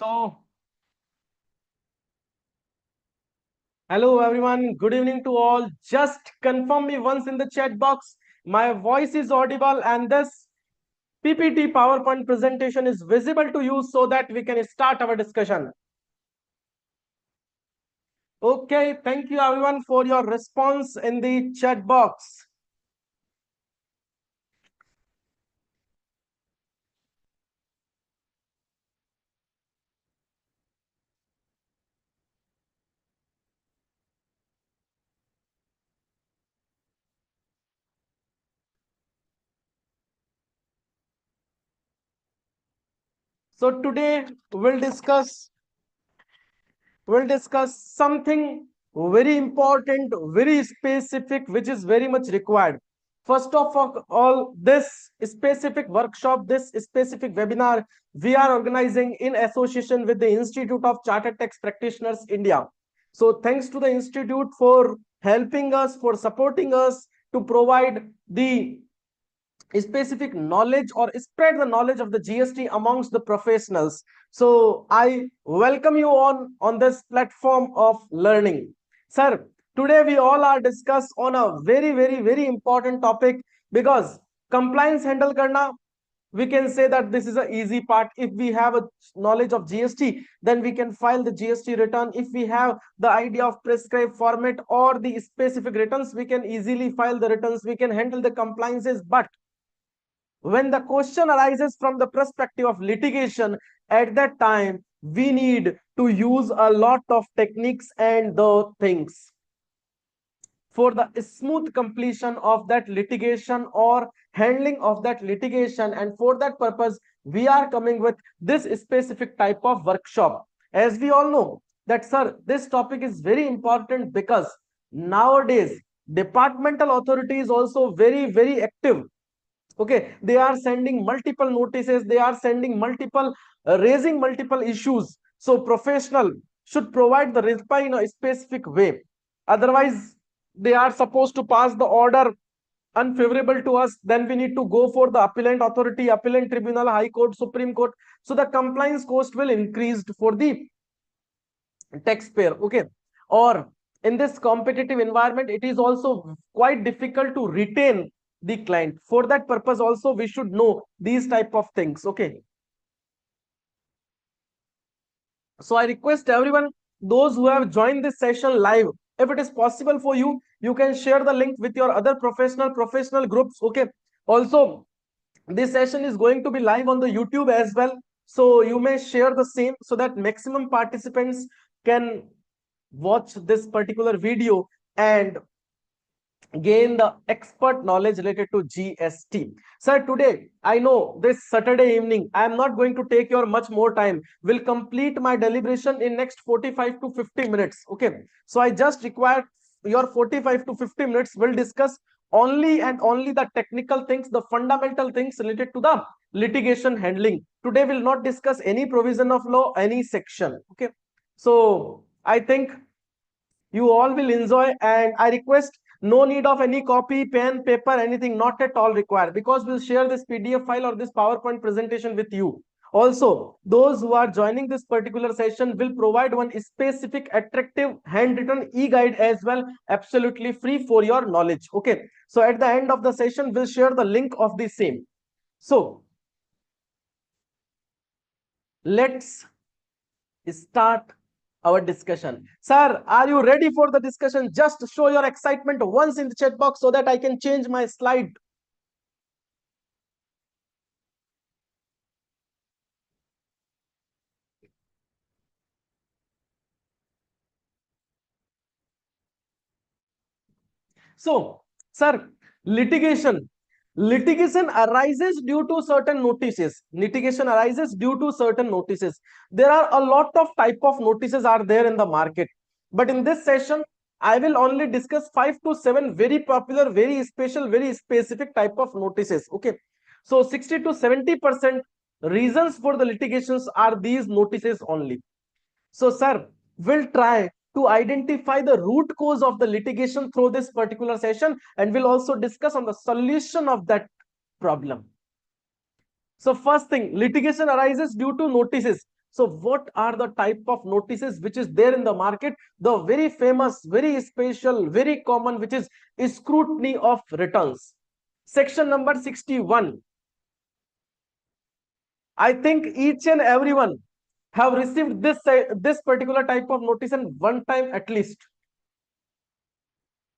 So, hello everyone, good evening to all. Just confirm me once in the chat box. My voice is audible and this PPT PowerPoint presentation is visible to you so that we can start our discussion. Okay, thank you everyone for your response in the chat box. So today we'll discuss something very important, very specific, which is very much required. First of all, this specific workshop, this specific webinar, we are organizing in association with the Institute of Chartered Tax Practitioners India. So thanks to the Institute for helping us, for supporting us to provide the specific knowledge or spread the knowledge of the GST amongst the professionals. So I welcome you on this platform of learning. Sir, today we all are discuss on a very important topic because compliance handle karna, we can say that this is an easy part. If we have a knowledge of GST, then we can file the GST return. If we have the idea of prescribed format or the specific returns, we can easily file the returns, we can handle the compliances. But when the question arises from the perspective of litigation, at that time we need to use a lot of techniques and the things for the smooth completion of that litigation or handling of that litigation. And for that purpose we are coming with this specific type of workshop. As we all know that, sir, this topic is very important because nowadays departmental authority is also very active. Okay, they are sending multiple notices, they are sending multiple raising multiple issues. So professional should provide the reply in a specific way. Otherwise they are supposed to pass the order unfavorable to us, then we need to go for the appellant authority, appellant tribunal, high court, supreme court. So the compliance cost will increase for the taxpayer. Okay, or in this competitive environment it is also quite difficult to retain the client. For that purpose also we should know these type of things. Okay, so I request everyone, those who have joined this session live, if it is possible for you, you can share the link with your other professional groups. Okay, also this session is going to be live on the YouTube as well, so you may share the same so that maximum participants can watch this particular video and gain the expert knowledge related to GST. Sir, today I know this Saturday evening I am not going to take your much more time. Will complete my deliberation in next 45 to 50 minutes. Okay, so I just require your 45 to 50 minutes. Will discuss only and only the technical things, the fundamental things related to the litigation handling. Today will not discuss any provision of law, any section. Okay, so I think you all will enjoy, and I request no need of any copy, pen, paper, anything, not at all required, because we'll share this PDF file or this PowerPoint presentation with you. Also, those who are joining this particular session will provide one specific attractive handwritten e-guide as well, absolutely free for your knowledge. Okay, so at the end of the session we'll share the link of the same. So let's start our discussion. Sir, are you ready for the discussion? Just show your excitement once in the chat box so that I can change my slide. So, sir, litigation. Litigation arises due to certain notices. Litigation arises due to certain notices. There are a lot of type of notices are there in the market. But in this session, I will only discuss 5 to 7 very popular, very special, very specific type of notices. Okay. So 60 to 70% reasons for the litigations are these notices only. So, sir, we'll try to identify the root cause of the litigation through this particular session, and we'll also discuss on the solution of that problem. So, first thing, litigation arises due to notices. So what are the type of notices which is there in the market? The very famous, very special, very common, which is scrutiny of returns. Section number 61. I think each and everyone have received this particular type of notice in one time at least.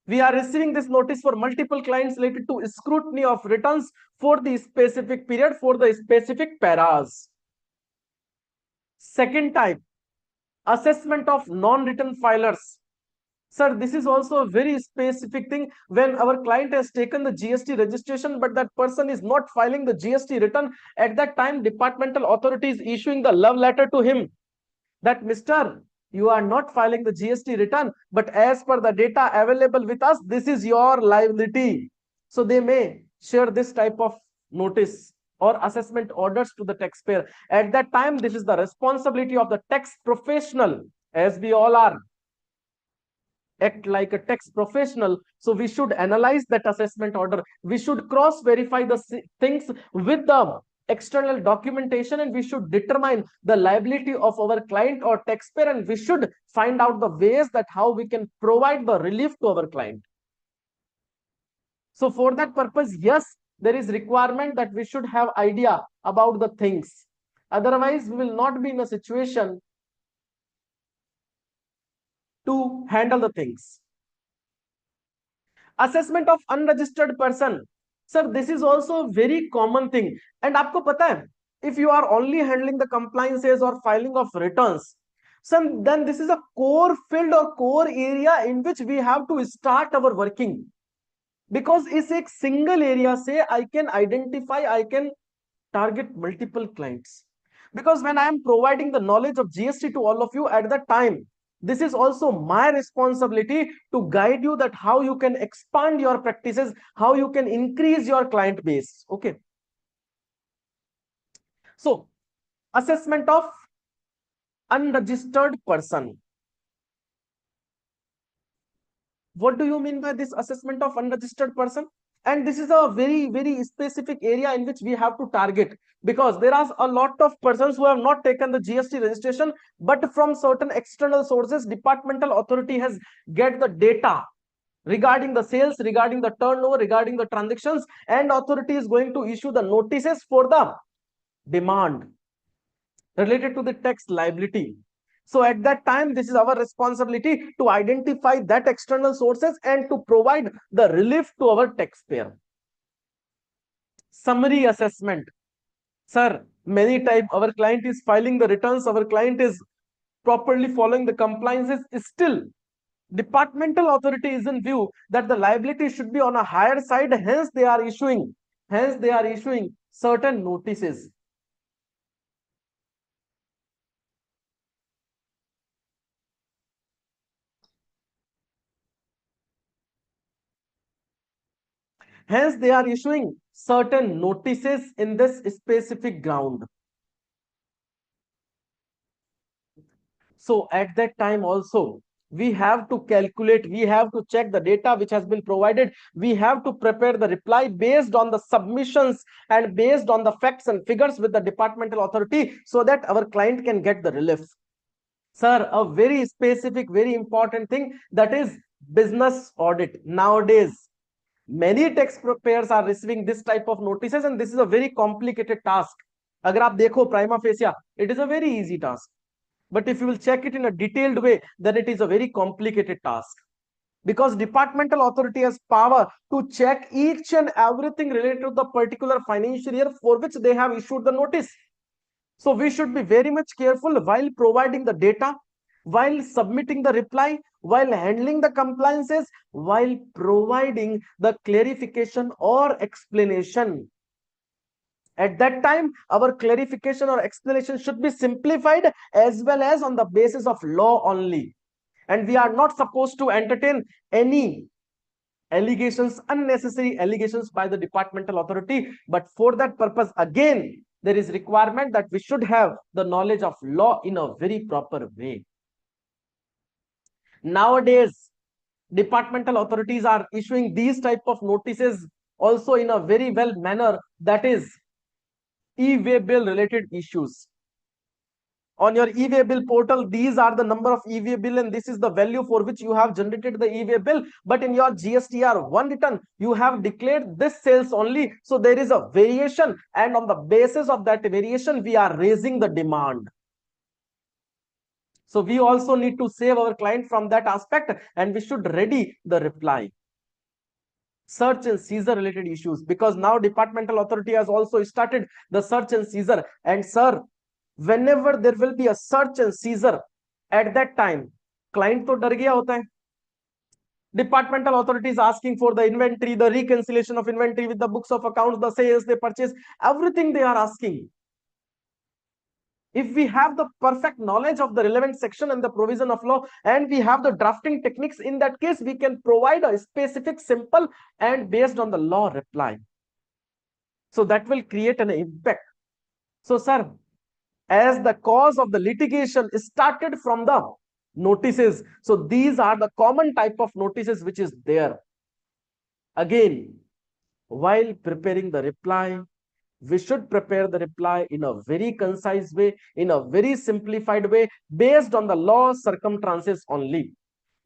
We are receiving this notice for multiple clients related to scrutiny of returns for the specific period, for the specific paras. Second type, assessment of non-return filers. Sir, this is also a very specific thing. When our client has taken the GST registration, but that person is not filing the GST return, at that time, departmental authority is issuing the love letter to him that, Mr., you are not filing the GST return, but as per the data available with us, this is your liability. So they may share this type of notice or assessment orders to the taxpayer. At that time, this is the responsibility of the tax professional, as we all are, act like a tax professional. So we should analyze that assessment order. We should cross verify the things with the external documentation, and we should determine the liability of our client or taxpayer, and we should find out the ways that how we can provide the relief to our client. So for that purpose, yes, there is requirement that we should have idea about the things. Otherwise, we will not be in a situation to handle the things. Assessment of unregistered person. Sir, this is also a very common thing. And आपको पता है, if you are only handling the compliances or filing of returns, then this is a core field or core area in which we have to start our working. Because इस एक single area से I can identify, I can target multiple clients. Because when I am providing the knowledge of GST to all of you at that time, this is also my responsibility to guide you that how you can expand your practices, how you can increase your client base. Okay. So, assessment of unregistered person. What do you mean by this assessment of unregistered person? And this is a very, very specific area in which we have to target, because there are a lot of persons who have not taken the GST registration, but from certain external sources, departmental authority has get the data regarding the sales, regarding the turnover, regarding the transactions, and authority is going to issue the notices for the demand related to the tax liability. So at that time, this is our responsibility to identify that external sources and to provide the relief to our taxpayer. Summary assessment. Sir, many times our client is filing the returns, our client is properly following the compliances, still departmental authority is in view that the liability should be on a higher side, hence they are issuing certain notices. Hence, they are issuing certain notices in this specific ground. So at that time also, we have to calculate, we have to check the data which has been provided. We have to prepare the reply based on the submissions and based on the facts and figures with the departmental authority so that our client can get the relief. Sir, a very specific, very important thing, that is business audit. Nowadays, many taxpayers are receiving this type of notices, and this is a very complicated task. अगर आप देखो prima facie, it is a very easy task. But if you will check it in a detailed way, then it is a very complicated task. Because departmental authority has power to check each and everything related to the particular financial year for which they have issued the notice. So we should be very much careful while providing the data, while submitting the reply, while handling the compliances, while providing the clarification or explanation. At that time, our clarification or explanation should be simplified as well as on the basis of law only. And we are not supposed to entertain any allegations, unnecessary allegations by the departmental authority. But for that purpose, again, there is requirement that we should have the knowledge of law in a very proper way. Nowadays, departmental authorities are issuing these type of notices also in a very well manner, that is e-way bill related issues. on your e-way bill portal, these are the number of e-way bill and this is the value for which you have generated the e-way bill. But in your GSTR 1 return, you have declared this sales only. So there is a variation, and on the basis of that variation, we are raising the demand. So we also need to save our client from that aspect, and we should ready the reply. Search and seizure related issues, because now departmental authority has also started the search and seizure. And sir, whenever there will be a search and seizure, at that time client to डर गया होता है. Departmental authorities asking for the inventory, the reconciliation of inventory with the books of accounts, the sales they purchase, everything they are asking. If we have the perfect knowledge of the relevant section and the provision of law, and we have the drafting techniques, in that case we can provide a specific, simple and based on the law reply. So that will create an impact. So sir, as the cause of the litigation started from the notices, so these are the common type of notices which is there. Again, while preparing the reply, we should prepare the reply in a very concise way, in a very simplified way, based on the law circumstances only.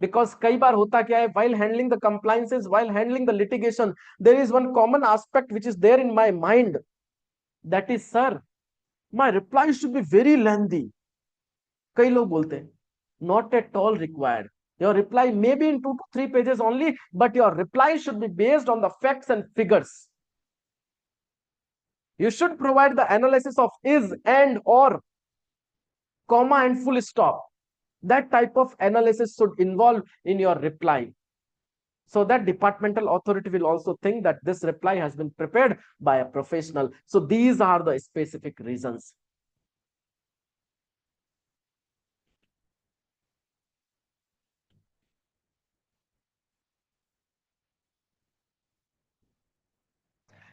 Because kai bar hota kya hai, while handling the compliances, while handling the litigation, there is one common aspect which is there in my mind. That is, sir, my reply should be very lengthy. Kai log bolte hain, not at all required. Your reply may be in 2 to 3 pages only, but your reply should be based on the facts and figures. You should provide the analysis of is, and, or, comma and full stop. That type of analysis should involve in your reply, so that departmental authority will also think that this reply has been prepared by a professional. So these are the specific reasons.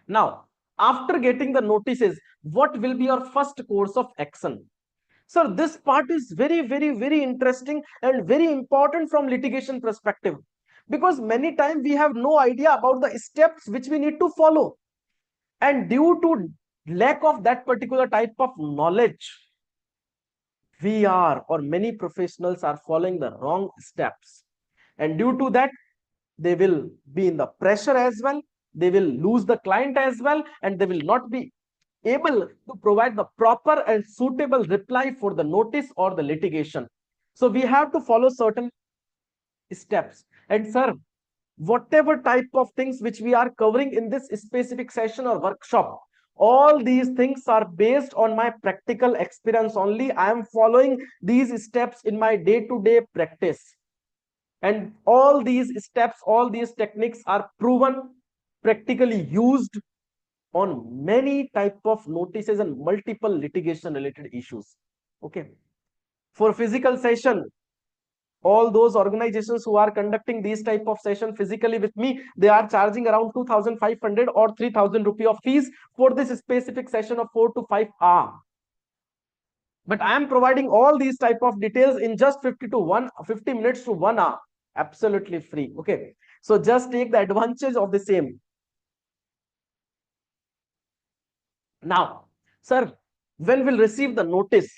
Now, after getting the notices, what will be your first course of action? So this part is very interesting and very important from litigation perspective, because many times we have no idea about the steps which we need to follow, and due to lack of that particular type of knowledge, we are, or many professionals are following the wrong steps, and due to that they will be in the pressure as well, they will lose the client as well, and they will not be able to provide the proper and suitable reply for the notice or the litigation. So we have to follow certain steps. And sir, whatever type of things which we are covering in this specific session or workshop, all these things are based on my practical experience only. I am following these steps in my day-to-day practice, and all these steps, all these techniques are proven, practically used on many type of notices and multiple litigation related issues. Okay, for physical session, all those organizations who are conducting these type of session physically with me, they are charging around 2,500 or 3,000 rupee of fees for this specific session of 4 to 5 hours. But I am providing all these type of details in just 50 minutes to 1 hour, absolutely free. Okay, so just take the advantage of the same. Now, sir, when we'll receive the notice,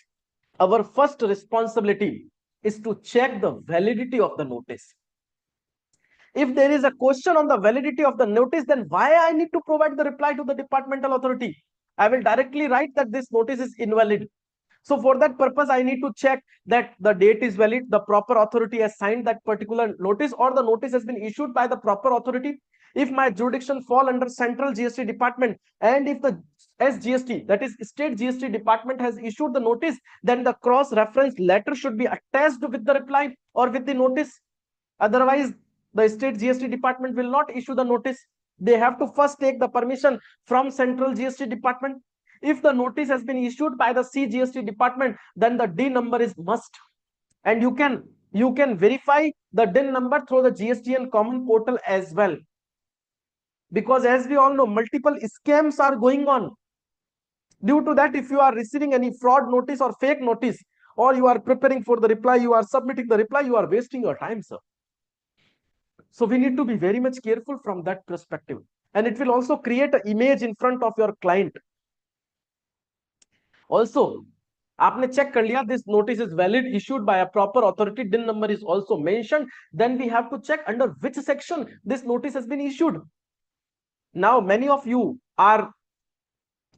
our first responsibility is to check the validity of the notice. If there is a question on the validity of the notice, then why I need to provide the reply to the departmental authority? I will directly write that this notice is invalid. So for that purpose, I need to check that the date is valid, the proper authority has signed that particular notice, or the notice has been issued by the proper authority. If my jurisdiction fall under central GST department, and if the SGST, that is state GST department, has issued the notice, then the cross reference letter should be attached with the reply or with the notice. Otherwise, the state GST department will not issue the notice. They have to first take the permission from central GST department. If the notice has been issued by the CGST department, then the D number is must, and you can verify the DIN number through the GST and common portal as well, because as we all know, multiple scams are going on. Due to that, if you are receiving any fraud notice or fake notice, or you are preparing for the reply, you are submitting the reply, you are wasting your time, sir. So we need to be very much careful from that perspective, and it will also create an image in front of your client. Also, आपने check कर लिया, this notice is valid, issued by a proper authority, din number is also mentioned, then we have to check under which section this notice has been issued. Now many of you are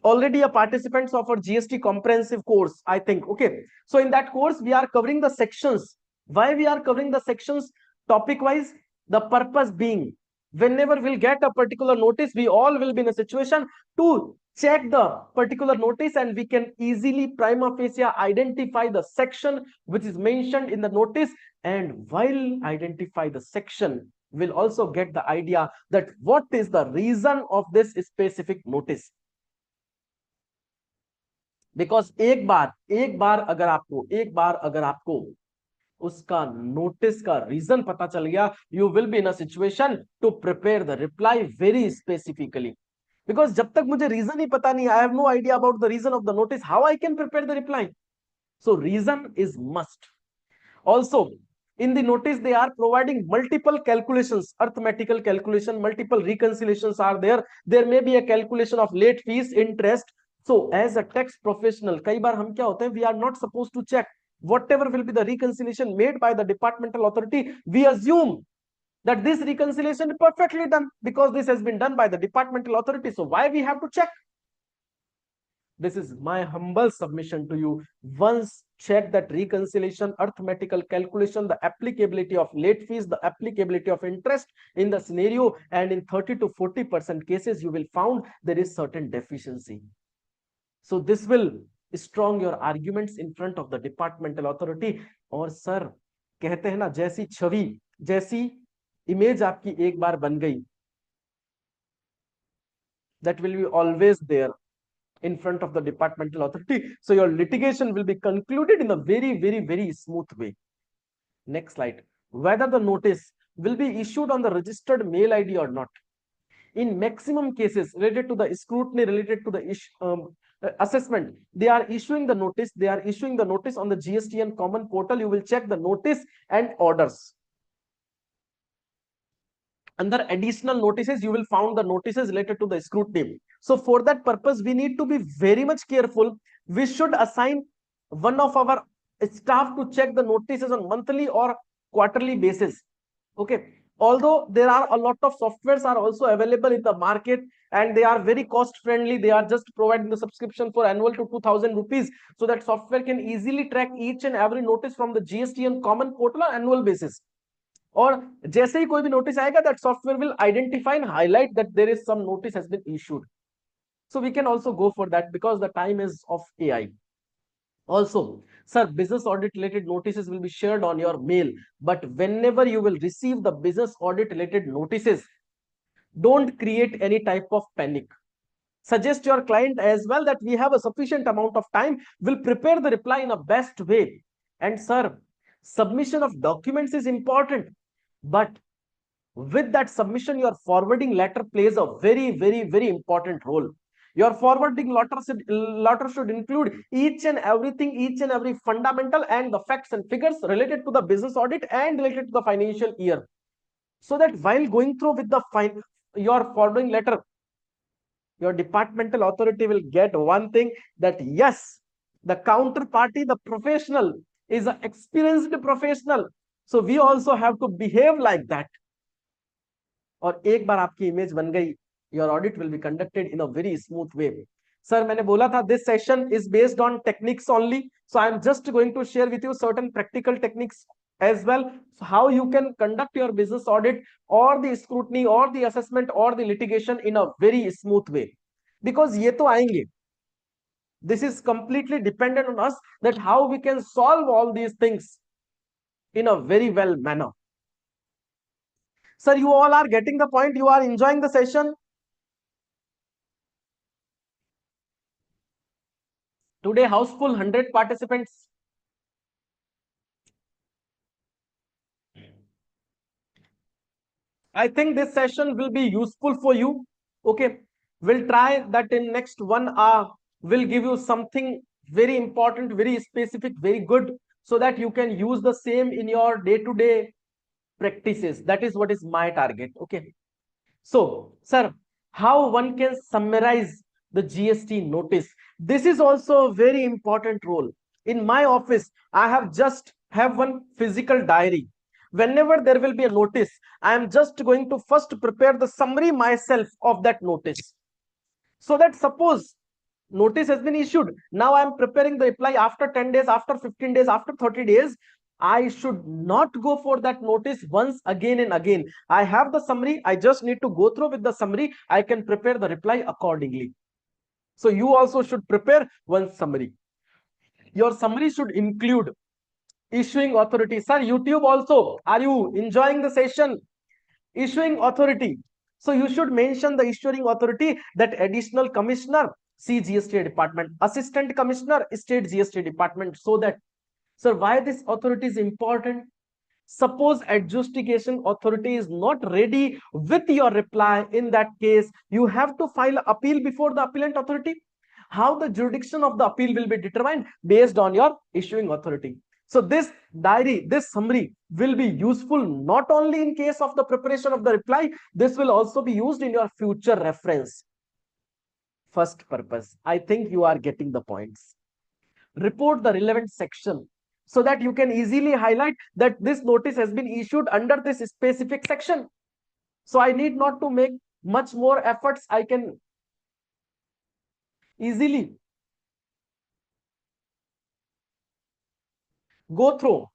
already a participants of our GST comprehensive course, I think. Okay, so in that course we are covering the sections. Why we are covering the sections topic wise? The purpose being, whenever we'll get a particular notice, we all will be in a situation to check the particular notice, and we can easily prima facie identify the section which is mentioned in the notice, and while identify the section, we'll also get the idea that what is the reason of this specific notice. Because एक बार अगर आपको उसका notice का reason पता चल गया, you will be in a situation to prepare the reply very specifically. Because जब तक मुझे रीजन ही पता नहीं, I have no idea about the reason of the notice, how I can prepare the reply. So reason is must. Also, in the notice, they are providing multiple calculations, arithmetical calculation, multiple reconciliations are there. There may be a calculation of late fees, interest. So, as a tax professional, कई बार हम क्या होते हैं, we are not supposed to check whatever will be the reconciliation made by the departmental authority. We assume that this reconciliation is perfectly done because this has been done by the departmental authority. So, why we have to check? This is my humble submission to you. Once check that reconciliation, arithmetical calculation, the applicability of late fees, the applicability of interest in the scenario, and in 30 to 40% cases, you will found there is certain deficiency. So this will strong your arguments in front of the departmental authority. और sir कहते हैं ना, जैसी छवि, जैसी image आपकी एक बार बन गई, that will be always there in front of the departmental authority. So your litigation will be concluded in a very, very, very smooth way. Next slide. Whether the notice will be issued on the registered mail ID or not. In maximum cases related to the scrutiny, related to the assessment, they are issuing the notice. They are issuing the notice on the GST and common portal. You will check the notice and orders. Under additional notices, you will find the notices related to the scrutiny. So for that purpose, we need to be very much careful. We should assign one of our staff to check the notices on monthly or quarterly basis. Okay. Although there are a lot of softwares are also available in the market, and they are very cost friendly. They are just providing the subscription for annual to 2000 rupees. So that software can easily track each and every notice from the GST and common portal on annual basis. और जैसे ही कोई भी notice आएगा, that software will identify and highlight that there is some notice has been issued. So we can also go for that because the time is of AI. Also, sir, business audit related notices will be shared on your mail, but whenever you will receive the business audit related notices, don't create any type of panic. Suggest your client as well that we have a sufficient amount of time, will prepare the reply in a best way. And sir, submission of documents is important, but with that submission, your forwarding letter plays a very, very, very important role. Your forwarding letter should include each and everything, each and every fundamental and the facts and figures related to the business audit and related to the financial year. So that while going through with the your forwarding letter, your departmental authority will get one thing, that yes, the counterparty, the professional, is an experienced professional. So we also have to behave like that. और एक बार आपकी image बन गई, your audit will be conducted in a very smooth way. Sir मैंने बोला था this session is based on techniques only, so I am just going to share with you certain practical techniques as well, so how you can conduct your business audit or the scrutiny or the assessment or the litigation in a very smooth way, because ये तो आएंगे. This is completely dependent on us that how we can solve all these things in a very well manner. Sir, you all are getting the point? You are enjoying the session? Today, house full, 100 participants. I think this session will be useful for you. Okay, we'll try that in next 1 hour. We'll give you something very important, very specific, very good, so that you can use the same in your day-to-day practices. That is what is my target. Okay. So, sir, how one can summarize the GST notice? This is also a very important role. In my office, I have just have one physical diary. Whenever there will be a notice, I am just going to first prepare the summary myself of that notice. So that suppose notice has been issued, now I am preparing the reply after 10 days, after 15 days, after 30 days, I should not go for that notice once again and again. I have the summary, I just need to go through with the summary, I can prepare the reply accordingly. So you also should prepare one summary. Your summary should include issuing authority. Sir, YouTube also, are you enjoying the session? Issuing authority. So you should mention the issuing authority, that additional commissioner, CGST department, assistant commissioner, state GST department, so that, sir, why this authority is important? Suppose adjudication authority is not ready with your reply, in that case, you have to file appeal before the appellant authority. How the jurisdiction of the appeal will be determined? Based on your issuing authority. So this diary, this summary will be useful not only in case of the preparation of the reply, this will also be used in your future reference. First purpose, I think you are getting the points. Report the relevant section so that you can easily highlight that this notice has been issued under this specific section. So I need not to make much more efforts. I can easily go through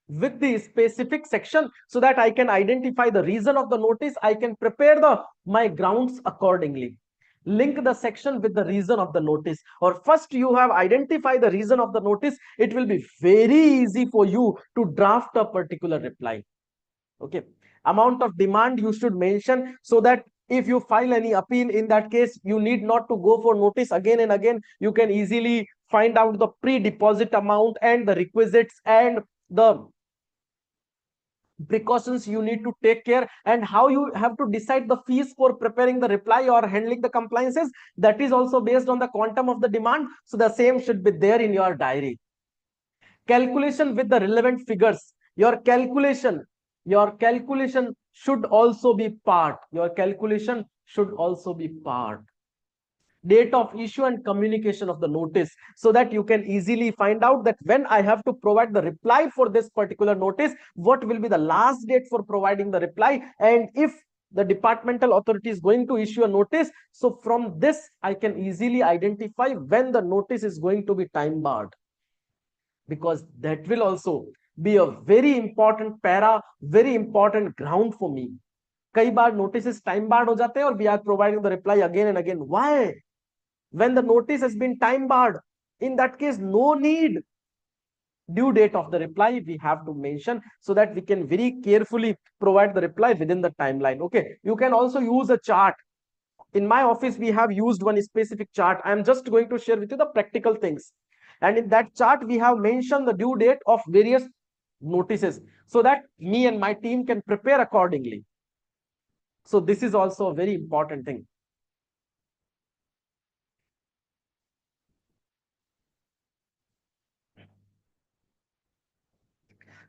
with the specific section so that I can identify the reason of the notice. I can prepare my grounds accordingly. Link the section with the reason of the notice, or first you have identified the reason of the notice, it will be very easy for you to draft a particular reply. Okay, amount of demand you should mention, so that if you file any appeal, in that case you need not to go for notice again and again. You can easily find out the pre-deposit amount and the requisites and the precautions you need to take care, and how you have to decide the fees for preparing the reply or handling the compliances. That is also based on the quantum of the demand. So the same should be there in your diary. Calculation with the relevant figures. Your calculation should also be part. Your calculation should also be part. Date of issue and communication of the notice, so that you can easily find out that when I have to provide the reply for this particular notice, what will be the last date for providing the reply, and if the departmental authority is going to issue a notice, so from this I can easily identify when the notice is going to be time barred, because that will also be a very important para, very important ground for me. कई बार notices time barred हो जाते हैं और we are providing the reply again and again. Why? When the notice has been time barred, in that case, no need due date of the reply we have to mention, so that we can very carefully provide the reply within the timeline. Okay, you can also use a chart. In my office, we have used one specific chart. I am just going to share with you the practical things. And in that chart, we have mentioned the due date of various notices, so that me and my team can prepare accordingly. So this is also a very important thing.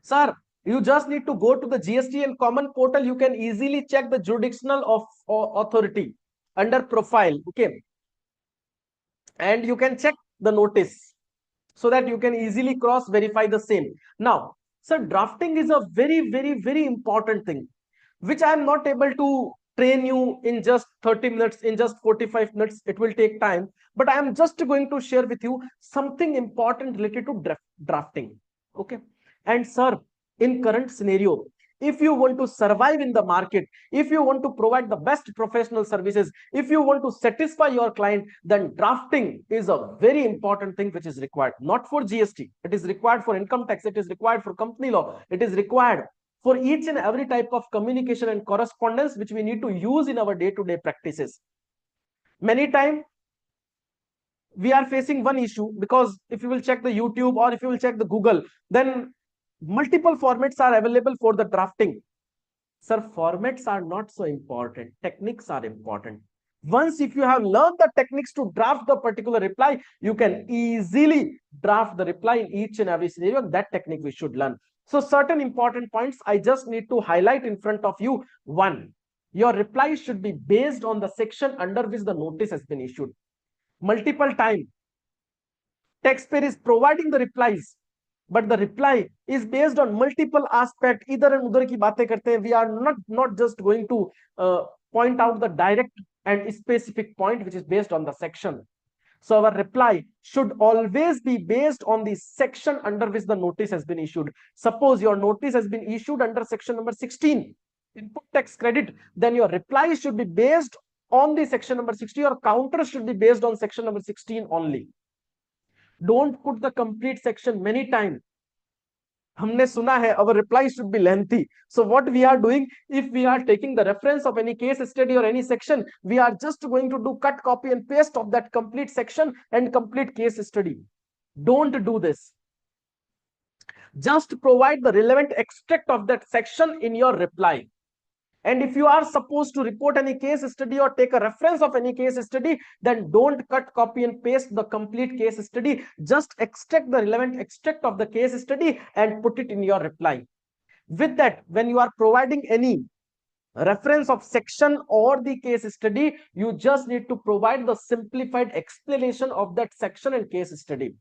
Sir, you just need to go to the GST and common portal. You can easily check the jurisdictional of authority under profile. Okay. And you can check the notice, so that you can easily cross verify the same. Now, sir, drafting is a very, very, very important thing, which I am not able to train you in just 30 minutes, in just 45 minutes. It will take time. But I am just going to share with you something important related to drafting. Okay. And sir, in current scenario, if you want to survive in the market, if you want to provide the best professional services, if you want to satisfy your client, then drafting is a very important thing which is required. Not for GST, it is required for income tax, it is required for company law, it is required for each and every type of communication and correspondence which we need to use in our day-to-day practices. Many times we are facing one issue, because if you will check the YouTube or if you will check the Google, then multiple formats are available for the drafting. Sir, formats are not so important. Techniques are important. Once if you have learned the techniques to draft the particular reply, you can easily draft the reply in each and every scenario. That technique we should learn. So certain important points I just need to highlight in front of you. One, your reply should be based on the section under which the notice has been issued. Multiple time Taxpayer is providing the replies, but the reply is based on multiple aspect. इधर and उधर की बातें करते हैं. We are not just going to point out the direct and specific point which is based on the section. So our reply should always be based on the section under which the notice has been issued. Suppose your notice has been issued under section number 16, input tax credit, then your reply should be based on the section number 60. Your counter should be based on section number 16 only. Don't put the complete section many times. हमने सुना है our reply should be lengthy. So what we are doing, if we are taking the reference of any case study or any section, we are just going to do cut, copy and paste of that complete section and complete case study. Don't do this. Just provide the relevant extract of that section in your reply. And if you are supposed to report any case study or take a reference of any case study, then don't cut, copy and paste the complete case study. Just extract the relevant extract of the case study and put it in your reply. With that, when you are providing any reference of section or the case study, you just need to provide the simplified explanation of that section and case study.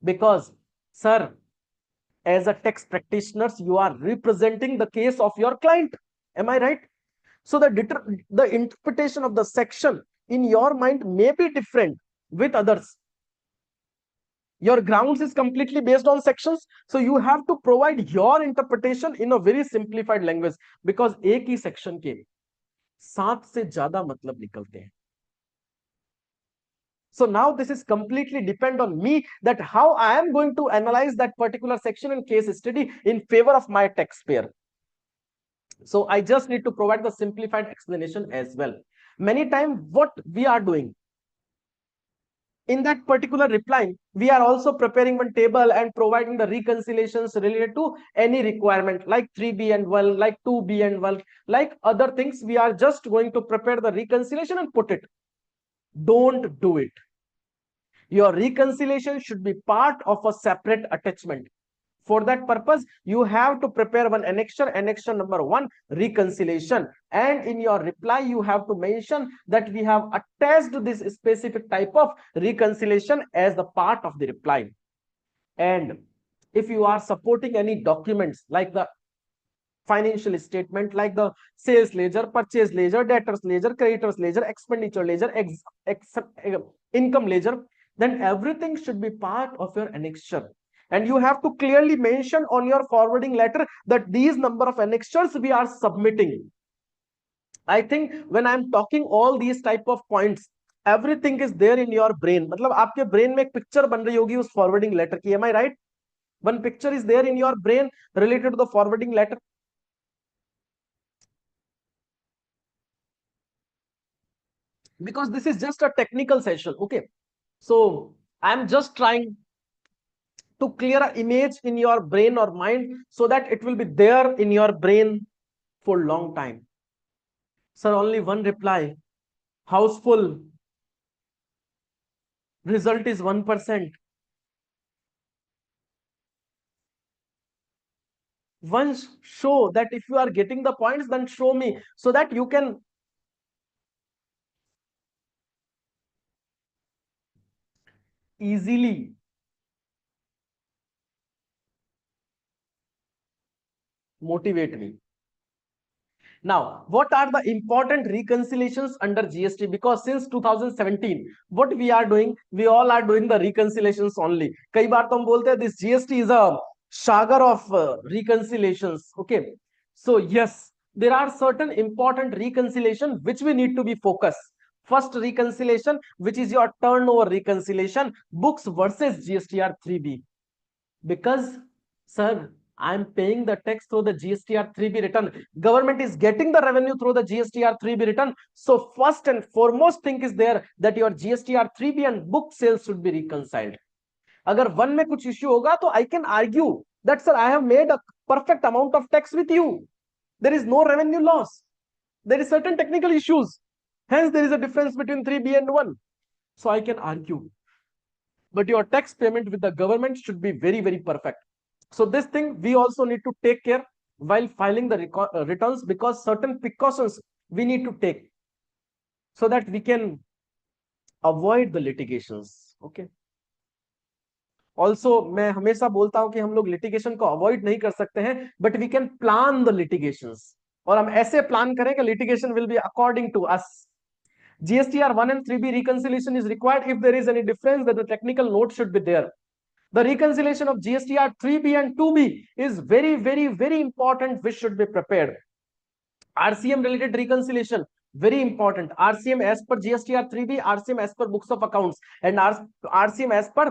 Because, sir, as a tax practitioner, you are representing the case of your client. Am I right? So the interpretation of the section in your mind may be different with others. Your grounds is completely based on sections, so you have to provide your interpretation in a very simplified language, because एक ही section के 7 से ज्यादा मतलब निकलते हैं. So now this is completely depend on me, that how I am going to analyze that particular section and case study in favor of my taxpayer. So I just need to provide the simplified explanation as well. Many times what we are doing, in that particular reply, we are also preparing one table and providing the reconciliations related to any requirement like 3B and 1, like 2B and 1, like other things. We are just going to prepare the reconciliation and put it. Don't do it. Your reconciliation should be part of a separate attachment. For that purpose, you have to prepare one annexure number 1, reconciliation. And in your reply, you have to mention that we have attached this specific type of reconciliation as the part of the reply. And if you are supporting any documents like the financial statement, like the sales ledger, purchase ledger, debtors ledger, creditors ledger, expenditure ledger, income ledger, then everything should be part of your annexure. And you have to clearly mention on your forwarding letter that these number of annexures we are submitting. I think when I'm talking all these type of points, everything is there in your brain. मतलब आपके brain में एक picture बन रही होगी उस forwarding letter की. Am I right? One picture is there in your brain related to the forwarding letter. Because this is just a technical session. Okay. So I'm just trying to clear an image in your brain or mind so that it will be there in your brain for long time. Sir, only one reply. House full. Result is 1%. Once show that if you are getting the points, then show me so that you can easily motivate me. Now, what are the important reconciliations under GST? Because since 2017, what we are doing, we all are doing the reconciliations only. कई बार तो हम बोलते हैं this GST is a saga of reconciliations. Okay, so yes, there are certain important reconciliation which we need to be focused. First reconciliation, which is your turnover reconciliation, books versus GSTR 3B. Because, sir, I'm paying the tax through the GSTR 3B return. Government is getting the revenue through the GSTR 3B return. So first and foremost thing is there that your GSTR 3B and book sales should be reconciled. अगर one में कुछ issue होगा तो I can argue that sir I have made a perfect amount of tax with you. There is no revenue loss. There is certain technical issues. Hence there is a difference between 3B and 1. So I can argue. But your tax payment with the government should be very, very perfect. So this thing we also need to take care while filing the returns, because certain precautions we need to take so that we can avoid the litigations. Okay. Also मैं हमेशा बोलता हूं कि हम लोग litigation को avoid नहीं कर सकते हैं, but we can plan the litigations, और हम ऐसे प्लान करें कि litigation will be according to us. GSTR 1 and 3B reconciliation is required. If there is any difference, then the technical note should be there. The reconciliation of GSTR 3B and 2B is very, very, very important, which should be prepared. RCM related reconciliation, very important. RCM as per GSTR 3B, RCM as per books of accounts, and RCM as per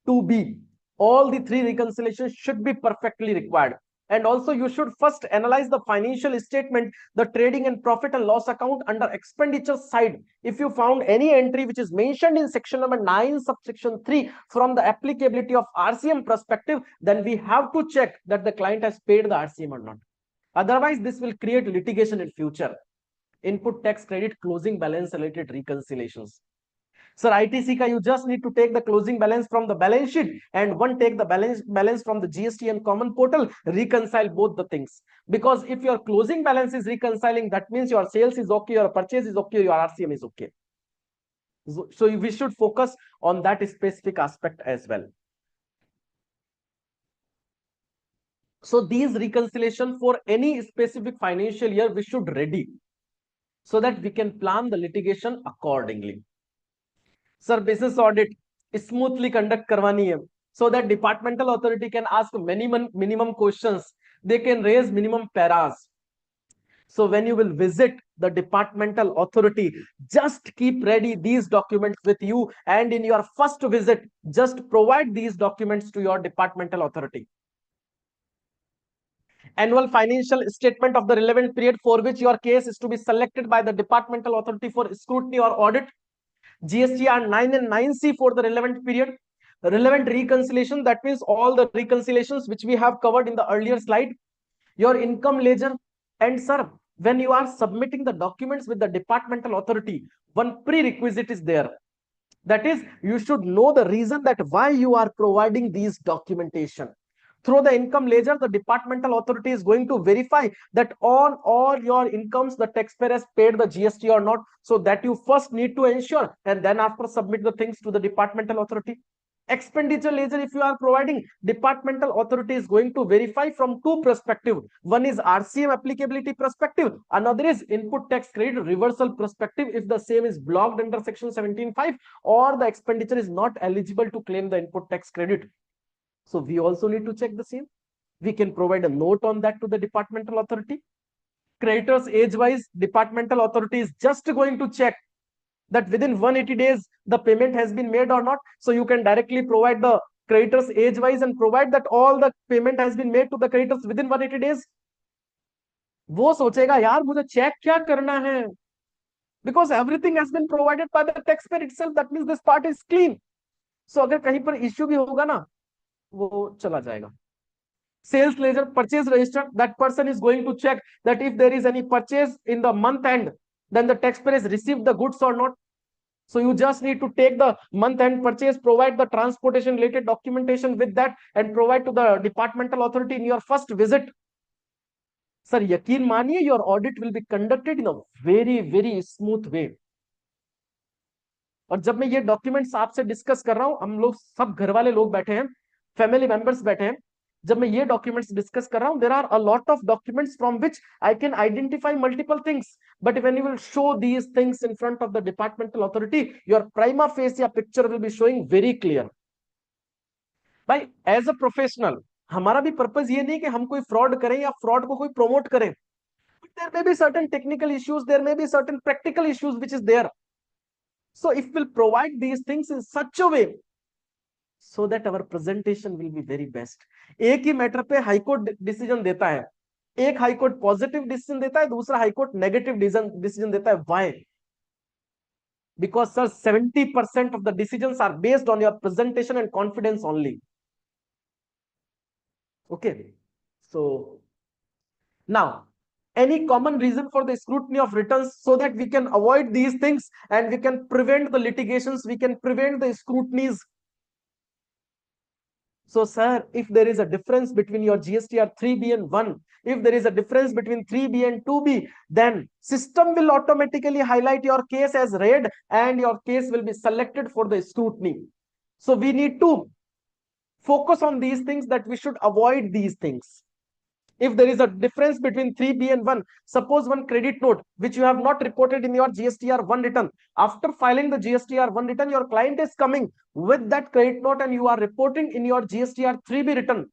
2B. All the three reconciliations should be perfectly required. And also you should first analyze the financial statement, the trading and profit and loss account under expenditure side. If you found any entry which is mentioned in section number 9 subsection 3 from the applicability of RCM perspective, then we have to check that the client has paid the RCM or not. Otherwise this will create litigation in future. Input tax credit closing balance related reconciliations. Sir, ITC ka you just need to take the closing balance from the balance sheet and one take the balance from the GST and common portal, reconcile both the things. Because if your closing balance is reconciling, that means your sales is okay, your purchase is okay, your RCM is okay. So we should focus on that specific aspect as well. So these reconciliation for any specific financial year we should ready, so that we can plan the litigation accordingly. Sir, business audit smoothly conduct करवानी है, so that departmental authority can ask minimum questions, they can raise minimum paras. So when you will visit the departmental authority, just keep ready these documents with you, and in your first visit just provide these documents to your departmental authority. Annual financial statement of the relevant period for which your case is to be selected by the departmental authority for scrutiny or audit. GSTR 9 and 9C for the relevant period. Relevant reconciliation, that means all the reconciliations which we have covered in the earlier slide. Your income ledger. And sir, when you are submitting the documents with the departmental authority, one prerequisite is there. That is, you should know the reason that why you are providing these documentation. Through the income ledger, the departmental authority is going to verify that on all your incomes the taxpayer has paid the GST or not. So that you first need to ensure, and then after submit the things to the departmental authority. Expenditure ledger, if you are providing, departmental authority is going to verify from two perspective. One is RCM applicability perspective, another is input tax credit reversal perspective, if the same is blocked under section 17(5) or the expenditure is not eligible to claim the input tax credit. So we also need to check the same. We can provide a note on that to the departmental authority. Creditors age wise, departmental authority is just going to check that within 180 days the payment has been made or not. So you can directly provide the creditors age wise and provide that all the payment has been made to the creditors within 180 days. वो सोचेगा यार मुझे check क्या करना है, because everything has been provided by the taxpayer itself. That means this part is clean. So अगर कहीं पर issue भी होगा ना, वो चला जाएगा. Sales ledger, purchase register, that person is going to check that if there is any purchase in the month end, then the taxpayer has received the goods or not. So you just need to take the month end purchase, provide the transportation related documentation with that, and provide to the departmental authority in your first visit. Sir, यकीन मानिए, your audit will be conducted in a very, very smooth way. और जब मैं ये documents आपसे discuss कर रहा हूं, हम लोग सब घर वाले लोग बैठे हैं, फैमिली मेंबर्स बैठे हैं, जब मैं ये डॉक्यूमेंट्स डिस्कस कर रहा हूं, there are a lot of documents from which I can identify multiple things, but when you will show these things in front of the departmental authority, your prima facie picture will be showing very clear. भाई as a professional हमारा भी purpose ये नहीं कि हम कोई fraud करें या फ्रॉड को कोई प्रमोट करें. There may be certain technical issues, there may be certain practical issues which is there. So if we'll provide these things in such a way so that our presentation will be very best. एक ही matter पे high court decision देता है, एक high court positive decision देता है, दूसरा high court negative decision देता है. Why? Because sir, 70% of the decisions are based on your presentation and confidence only. Okay, so now any common reason for the scrutiny of returns, so that we can avoid these things and we can prevent the litigations, we can prevent the scrutinies. So sir, if there is a difference between your GSTR 3B and 1, if there is a difference between 3B and 2B, then system will automatically highlight your case as red and your case will be selected for the scrutiny. So we need to focus on these things, that we should avoid these things. If there is a difference between 3B and 1, suppose one credit note which you have not reported in your GSTR1 return, after filing the GSTR1 return, your client is coming with that credit note and you are reporting in your GSTR3B return.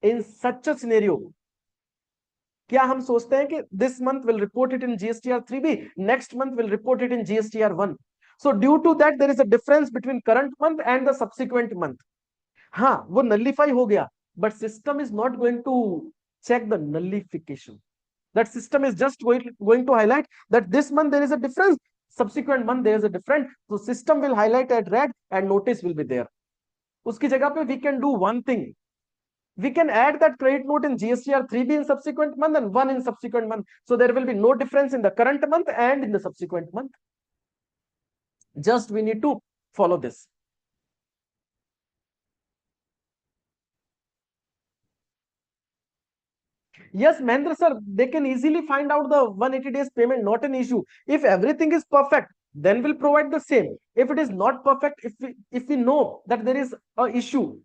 In such a scenario, क्या हम सोचते हैं कि this month will report it in GSTR3B, next month will report it in GSTR1. So due to that, there is a difference between current month and the subsequent month. हाँ, वो nullify हो गया, but system is not going to check the nullification. That system is just going to highlight that this month there is a difference, subsequent month there is a difference. So system will highlight at red and notice will be there. उसकी जगह पे we can do one thing. We can add that credit note in GSTR3B in subsequent month and 1 in subsequent month. So there will be no difference in the current month and in the subsequent month. Just we need to follow this. Yes, Mahendra sir, they can easily find out the 180 days payment, not an issue. If everything is perfect, then we'll provide the same. If it is not perfect, if we know that there is a issue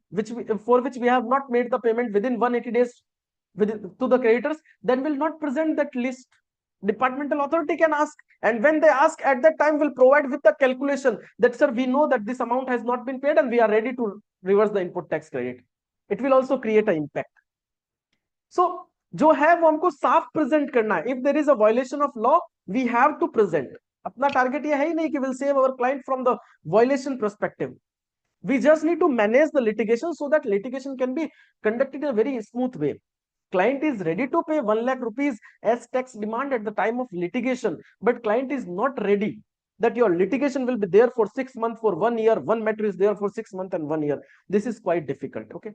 for which we have not made the payment within 180 days to the creditors, then we'll not present that list. Departmental authority can ask, and when they ask, at that time we'll provide with the calculation that sir, we know that this amount has not been paid and we are ready to reverse the input tax credit. It will also create an impact. So जो है वो हमको साफ present करना है. If there is a violation of law, we have to present. अपना target ये है ही नहीं कि we'll save our client from the violation perspective. We just need to manage the litigation so that litigation can be conducted in a very smooth way. Client is ready to pay 1 lakh rupees as tax demand at the time of litigation, but client is not ready that your litigation will be there for 6 months, for 1 year, one matter is there for 6 months and 1 year. This is quite difficult. Okay.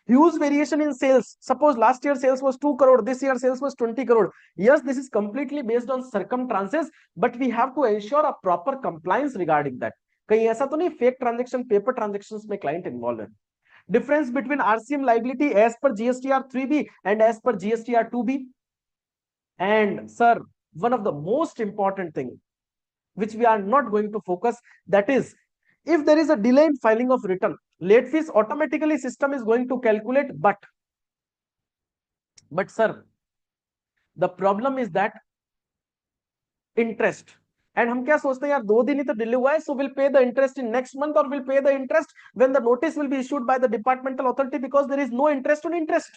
Huge variation in sales. Suppose last year sales was 2 crore, this year sales was 20 crore. Yes, this is completely based on circumstances, but we have to ensure a proper compliance regarding that. कहीं ऐसा तो नहीं fake transaction, paper transactions में client involve है. Difference between RCM liability as per GSTR3B and as per GSTR2B. And sir, one of the most important thing which we are not going to focus, that is, if there is a delay in filing of return, late fees automatically system is going to calculate, but sir, the problem is that interest. And हम क्या सोचते हैं यार 2 दिन ही तो delay हुआ है, so we'll pay the interest in next month or we'll pay the interest when the notice will be issued by the departmental authority because there is no interest on interest.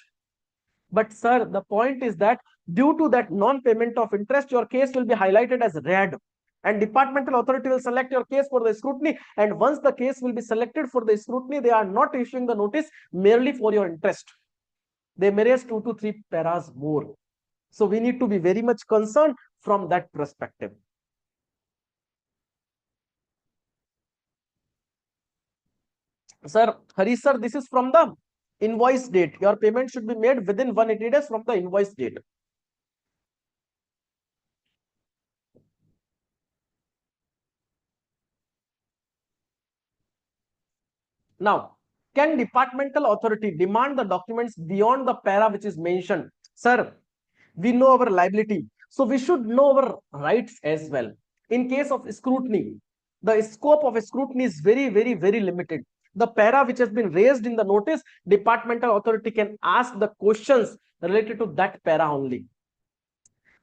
But sir, the point is that due to that non-payment of interest, your case will be highlighted as red. And departmental authority will select your case for the scrutiny. And once the case will be selected for the scrutiny, they are not issuing the notice merely for your interest. They may raise 2 to 3 paras more. So we need to be very much concerned from that perspective. Sir, Hari sir, this is from the invoice date. Your payment should be made within 180 days from the invoice date. Now, can departmental authority demand the documents beyond the para which is mentioned? Sir, we know our liability, so we should know our rights as well. In case of scrutiny, the scope of scrutiny is very, very, very limited. The para which has been raised in the notice, departmental authority can ask the questions related to that para only.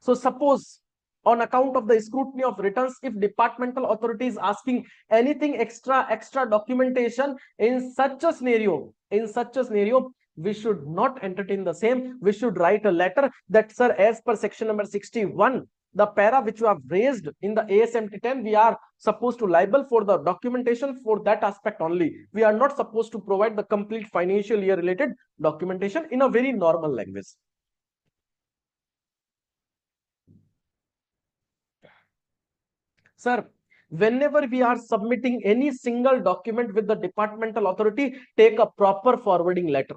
So suppose on account of the scrutiny of returns, if departmental authority is asking anything extra documentation, in such a scenario, we should not entertain the same. We should write a letter that, sir, as per section number 61, the para which you have raised in the ASMT 10, we are supposed to liable for the documentation for that aspect only. We are not supposed to provide the complete financial year related documentation in a very normal language. Sir, whenever we are submitting any single document with the departmental authority, take a proper forwarding letter.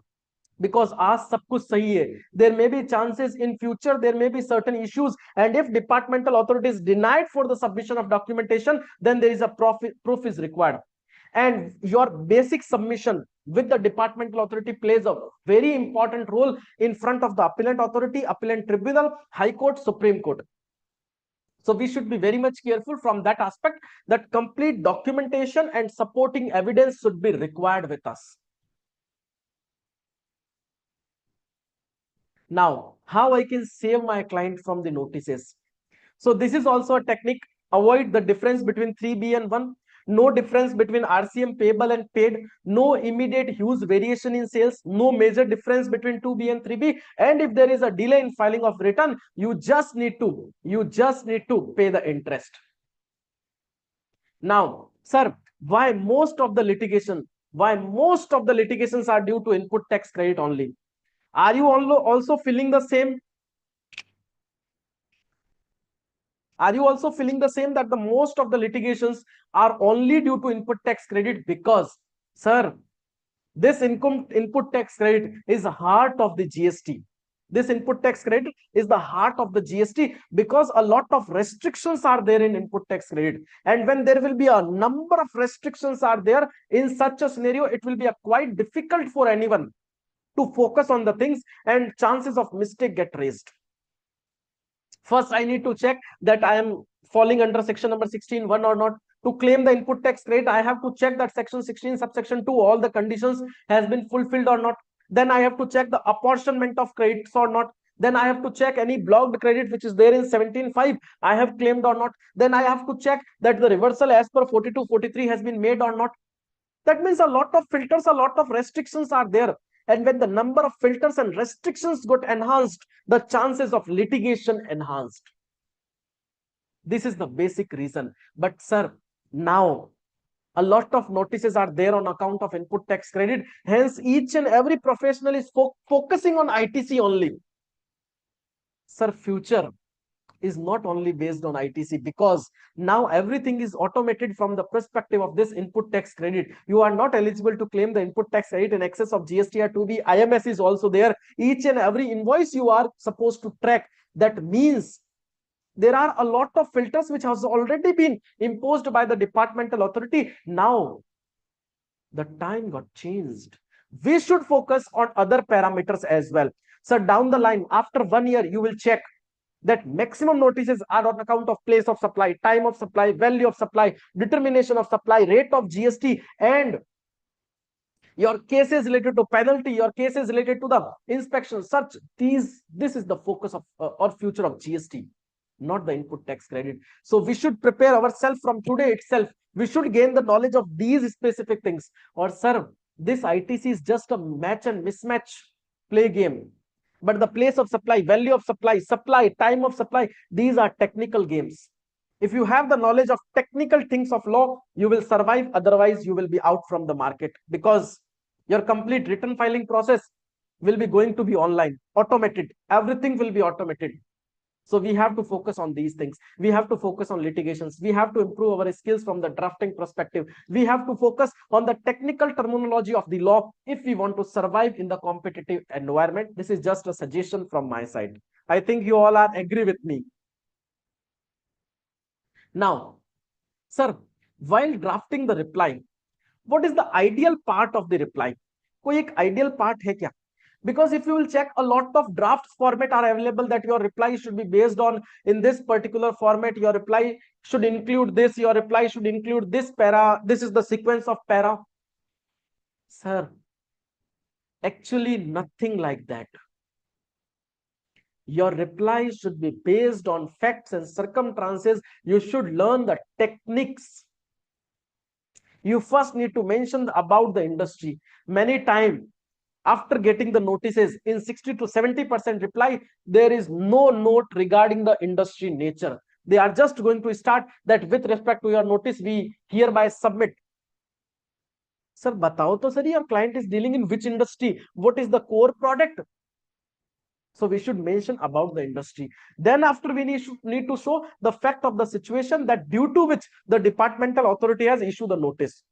Because आज सब कुछ सही है, there may be chances in future, there may be certain issues, and if departmental authority is denied for the submission of documentation, then there is a proof is required. And your basic submission with the departmental authority plays a very important role in front of the appellant authority, appellant tribunal, High Court, Supreme Court. So we should be very much careful from that aspect, that complete documentation and supporting evidence should be required with us. Now, how I can save my client from the notices? So this is also a technique. Avoid the difference between 3B and 1. No difference between RCM payable and paid. No immediate huge variation in sales. No major difference between 2B and 3B. And if there is a delay in filing of return, you just need to pay the interest. Now, sir, why most of the litigations are due to input tax credit only? Are you also feeling the same? Are you also feeling the same, that the most of the litigations are only due to input tax credit? Because, sir, this input tax credit is the heart of the GST. This input tax credit is the heart of the GST, because a lot of restrictions are there in input tax credit. And when there will be a number of restrictions are there in such a scenario, it will be a quite difficult for anyone to focus on the things, and chances of mistake get raised. First, I need to check that I am falling under section number 16(1) or not. To claim the input tax credit, I have to check that section 16 subsection 2, all the conditions has been fulfilled or not. Then I have to check the apportionment of credits or not. Then I have to check any blocked credit which is there in 17(5) I have claimed or not. Then I have to check that the reversal as per 42-43 has been made or not. That means a lot of filters, a lot of restrictions are there. And when the number of filters and restrictions got enhanced, the chances of litigation enhanced. This is the basic reason. But sir, now a lot of notices are there on account of input tax credit. Hence, each and every professional is focusing on ITC only. Sir, future is not only based on ITC, because now everything is automated from the perspective of this input tax credit. You are not eligible to claim the input tax credit in excess of GST or 2B. IMS is also there. Each and every invoice you are supposed to track. That means there are a lot of filters which has already been imposed by the departmental authority. Now, the time got changed. We should focus on other parameters as well. So down the line, after 1 year, you will check that maximum notices are on account of place of supply, time of supply, value of supply, determination of supply, rate of GST, and your cases related to penalty, your cases related to the inspection. This is the focus of or future of GST, not the input tax credit. So we should prepare ourselves from today itself. We should gain the knowledge of these specific things. Or sir, this ITC is just a match and mismatch play game. But the place of supply, value of supply, time of supply, these are technical games. If you have the knowledge of technical things of law, you will survive. Otherwise, you will be out from the market, because your complete return filing process will be going to be online, automated. Everything will be automated. So we have to focus on these things. We have to focus on litigations. We have to improve our skills from the drafting perspective. We have to focus on the technical terminology of the law if we want to survive in the competitive environment. This is just a suggestion from my side. I think you all are agree with me. Now, sir, while drafting the reply, what is the ideal part of the reply? कोई एक ideal part है क्या? Because if you will check, a lot of draft format are available that your reply should be based on in this particular format. Your reply should include this. Your reply should include this para. This is the sequence of para. Sir, actually nothing like that. Your reply should be based on facts and circumstances. You should learn the techniques. You first need to mention about the industry. Many times, after getting the notices in 60 to 70% reply, there is no note regarding the industry nature. They are just going to start that with respect to your notice, we hereby submit. Sir, batao to sir, your client is dealing in which industry? What is the core product? So we should mention about the industry. Then after, we need to show the fact of the situation that due to which the departmental authority has issued the notice.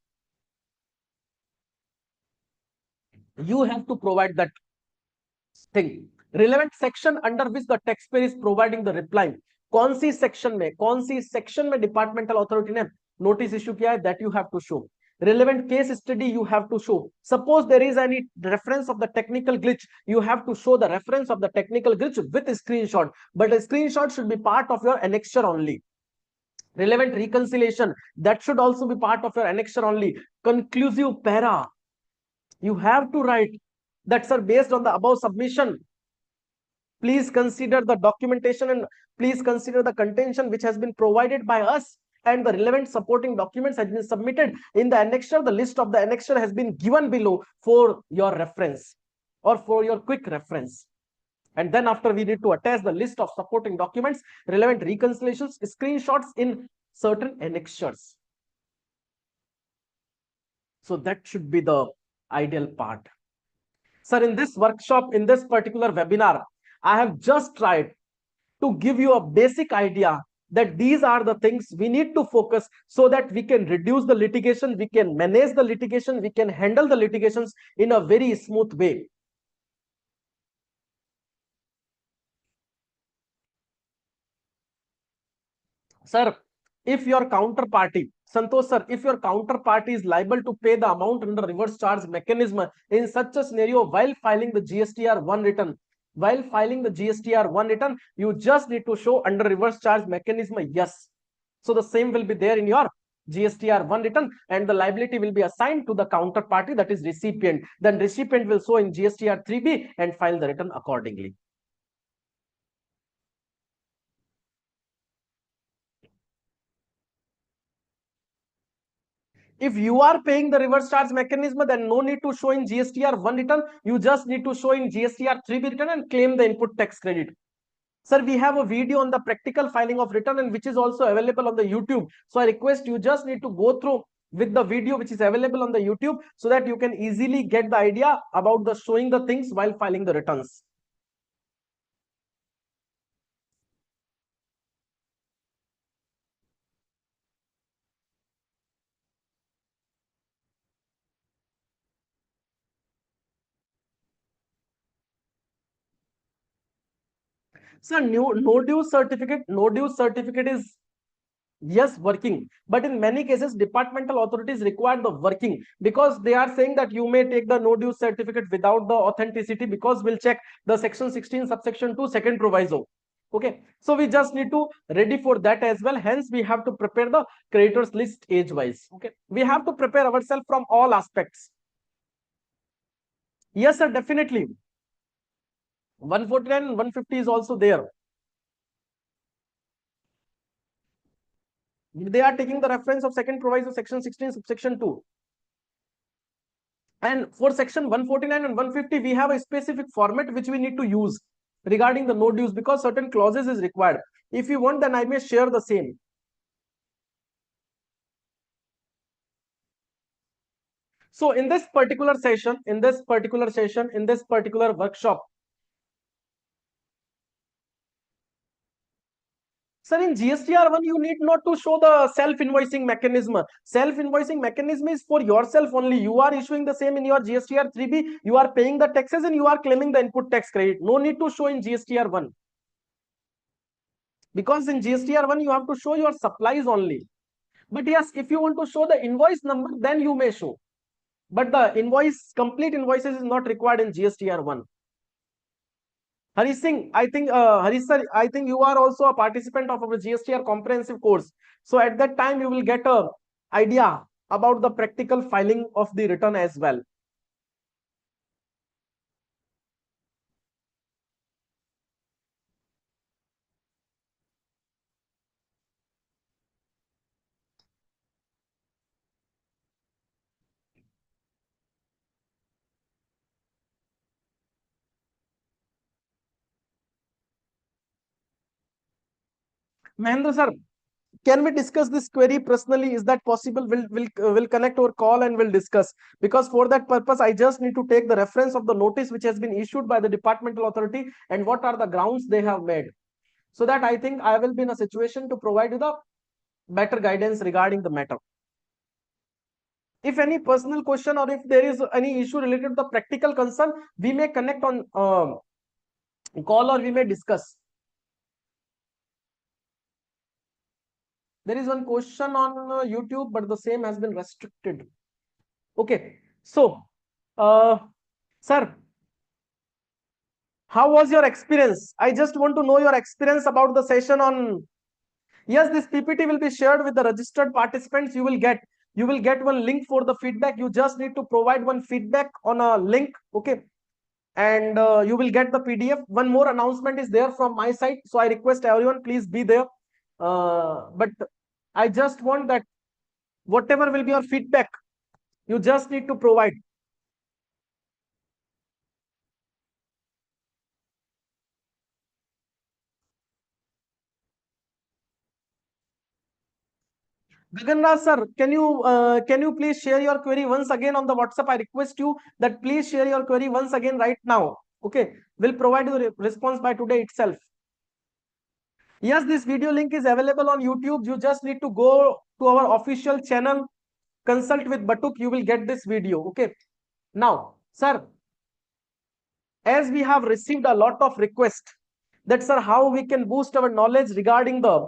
You have to provide that thing. Relevant section under which the taxpayer is providing the reply. कौन सी section में departmental authority ने notice issue किया है, that you have to show. Relevant case study you have to show. Suppose there is any reference of the technical glitch, you have to show the reference of the technical glitch with a screenshot. But a screenshot should be part of your annexure only. Relevant reconciliation, that should also be part of your annexure only. Conclusive para, you have to write that, sir, based on the above submission, Please consider the documentation and please consider the contention which has been provided by us, and the relevant supporting documents has been submitted in the annexure. The list of the annexure has been given below for your reference or for your quick reference. And then after, we need to attach the list of supporting documents, relevant reconciliations, screenshots in certain annexures. So that should be the ideal part. Sir, in this workshop, in this particular webinar, I have just tried to give you a basic idea that these are the things we need to focus so that we can reduce the litigation, we can manage the litigation, we can handle the litigations in a very smooth way. Sir, if your counterparty, Santosh sir, if your counterparty is liable to pay the amount under reverse charge mechanism in such a scenario while filing the GSTR1 return, you just need to show under reverse charge mechanism, yes. So the same will be there in your GSTR1 return, and the liability will be assigned to the counterparty, that is recipient. Then recipient will show in GSTR3B and file the return accordingly. If you are paying the reverse charge mechanism, then no need to show in GSTR1 return. You just need to show in GSTR3B return and claim the input tax credit. Sir, we have a video on the practical filing of return, and which is also available on the YouTube. So I request you just need to go through with the video which is available on the YouTube so that you can easily get the idea about the showing the things while filing the returns. So no dues certificate is, yes, working, but in many cases departmental authorities require the working, because they are saying that you may take the no dues certificate without the authenticity, because we'll check the section 16 subsection 2 second proviso. Okay, so we just need to ready for that as well. Hence we have to prepare the creditors list age wise. Okay, we have to prepare ourselves from all aspects. Yes sir, definitely 149 and 150 is also there. They are taking the reference of second proviso section 16 subsection 2. And for section 149 and 150, we have a specific format which we need to use regarding the no dues, because certain clauses is required. If you want, then I may share the same. So in this particular session, in this particular workshop, sir, in GSTR1, you need not to show the self-invoicing mechanism. Self-invoicing mechanism is for yourself only. You are issuing the same in your GSTR3B. You are paying the taxes and you are claiming the input tax credit. No need to show in GSTR1. Because in GSTR1, you have to show your supplies only. But yes, if you want to show the invoice number, then you may show. But the complete invoices is not required in GSTR1. Harish Singh, Harish sir, I think you are also a participant of our GSTR comprehensive course. So at that time, you will get a idea about the practical filing of the return as well. Mahendra sir, can we discuss this query personally? Is that possible? We'll connect our call and we'll discuss. Because for that purpose, I just need to take the reference of the notice which has been issued by the departmental authority and what are the grounds they have made. So that I think I will be in a situation to provide you the better guidance regarding the matter. If any personal question or if there is any issue related to the practical concern, we may connect on call or we may discuss. There is one question on YouTube, but the same has been restricted. Okay, so sir, how was your experience? I just want to know your experience about the session on. Yes, this PPT will be shared with the registered participants. You will get one link for the feedback. You just need to provide one feedback on a link. Okay, and you will get the PDF. One more announcement is there from my side, so I request everyone, please be there. But I just want that whatever will be your feedback, you just need to provide. Gaganraj sir, can you please share your query once again on the WhatsApp? I request you that please share your query once again right now. Okay, we'll provide you the response by today itself. Yes, this video link is available on YouTube. You just need to go to our official channel, consult with Batuk. You will get this video. Okay. Now, sir, as we have received a lot of requests that sir, how we can boost our knowledge regarding the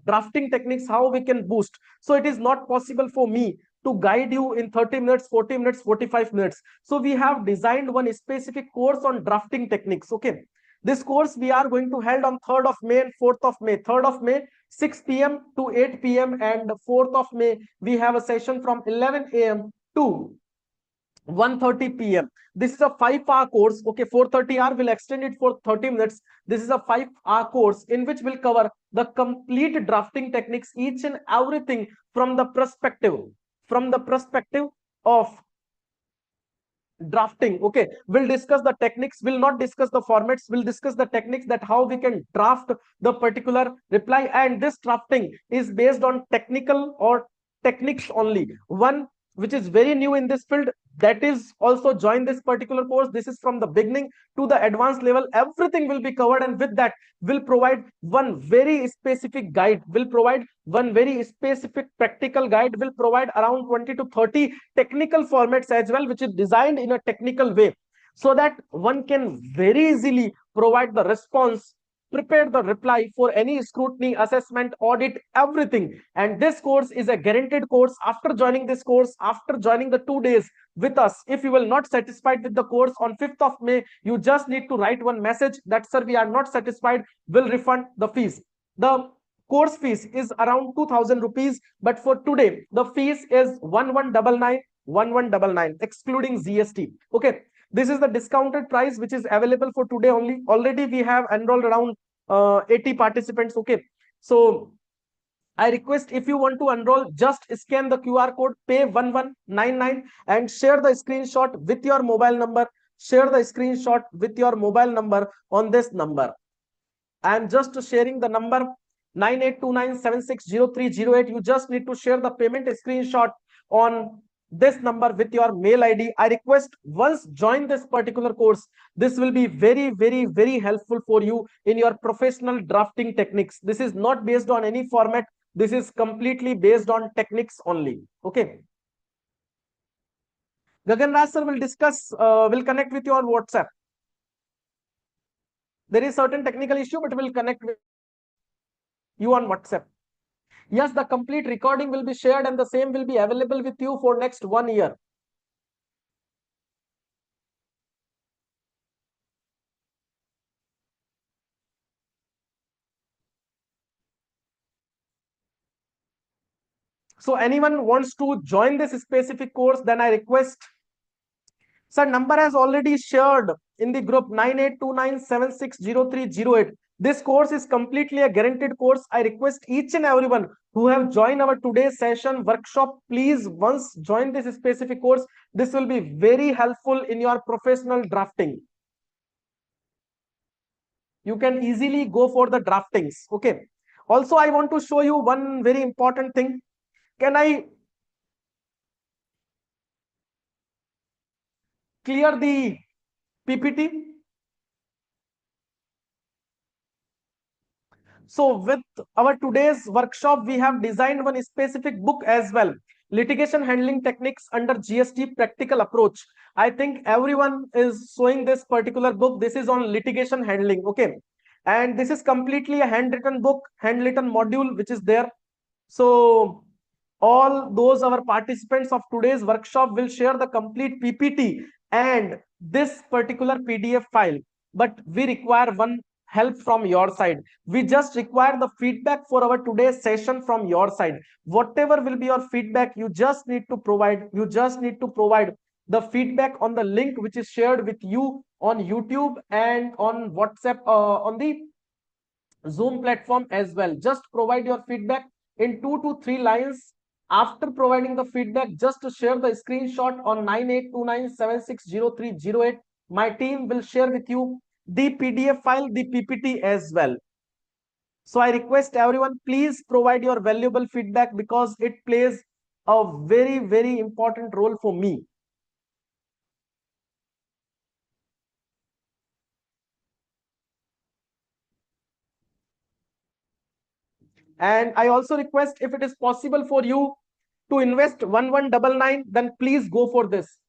drafting techniques, how we can boost. So it is not possible for me to guide you in 30 minutes, 40 minutes, 45 minutes. So we have designed one specific course on drafting techniques. Okay, this course we are going to held on 3rd of May and 4th of May. 3rd of May 6 p.m. to 8 p.m. and 4th of May we have a session from 11 a.m. to 1:30 p.m. This is a 5-hour course. Okay, 4:30 hour will extend it for 30 minutes. This is a 5-hour course in which will cover the complete drafting techniques, each and everything from the perspective of drafting. Okay, we'll discuss the techniques, we'll not discuss the formats, we'll discuss the techniques, that how we can draft the particular reply. And this drafting is based on technical or techniques only. One which is very new in this field, that is also join this particular course. This is from the beginning to the advanced level, everything will be covered. And with that, will provide one very specific guide, will provide one very specific practical guide, will provide around 20 to 30 technical formats as well, which is designed in a technical way, so that one can very easily provide the response, prepare the reply for any scrutiny, assessment, audit, everything. And this course is a guaranteed course. After joining this course, after joining the 2 days with us, if you will not satisfied with the course on 5th of May, you just need to write one message that sir, we are not satisfied, will refund the fees. The course fees is around 2000 rupees, but for today the fees is 1199 excluding GST. Okay, this is the discounted price which is available for today only. Already we have enrolled around 80 participants. Okay, so I request, if you want to enroll, just scan the QR code, pay 1199 and share the screenshot with your mobile number. Share the screenshot with your mobile number on this number. I am just sharing the number 9829760308. You just need to share the payment screenshot on this number with your mail ID. I request, once join this particular course, this will be very, very, very helpful for you in your professional drafting techniques. This is not based on any format. This is completely based on techniques only. Okay. Gagan Raj sir will discuss, will connect with you on WhatsApp. There is certain technical issue, but we'll connect with you on WhatsApp. Yes, the complete recording will be shared and the same will be available with you for next 1 year. So anyone wants to join this specific course, then I request, sir, number has already shared in the group 9829760308. This course is completely a guaranteed course. I request each and everyone who have joined our today's session workshop, please once join this specific course. This will be very helpful in your professional drafting. You can easily go for the draftings. Okay. Also, I want to show you one very important thing. Can I clear the PPT? So with our today's workshop, we have designed one specific book as well. Litigation handling techniques under GST practical approach. I think everyone is showing this particular book. This is on litigation handling. Okay. And this is completely a handwritten book, handwritten module, which is there. So all those our participants of today's workshop will share the complete PPT and this particular PDF file. But we require one help from your side. We just require the feedback for our today's session from your side. Whatever will be your feedback, you just need to provide. You just need to provide the feedback on the link which is shared with you on YouTube and on WhatsApp, on the Zoom platform as well. Just provide your feedback in 2 to 3 lines. After providing the feedback, just to share the screenshot on 9829760308. My team will share with you the PDF file, the PPT as well. So I request everyone, please provide your valuable feedback because it plays a very, very important role for me. And I also request, if it is possible for you to invest 1199, then please go for this.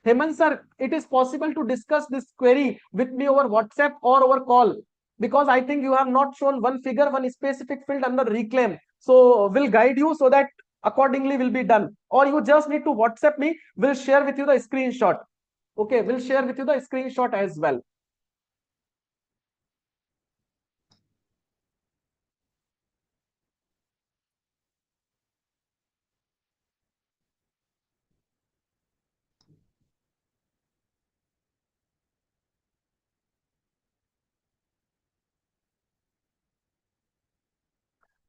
Hemant sir, it is possible to discuss this query with me over WhatsApp or over call, because I think you have not shown one figure, one specific field under reclaim. So we'll guide you so that accordingly will be done. Or you just need to WhatsApp me. We'll share with you the screenshot. Okay, we'll share with you the screenshot as well.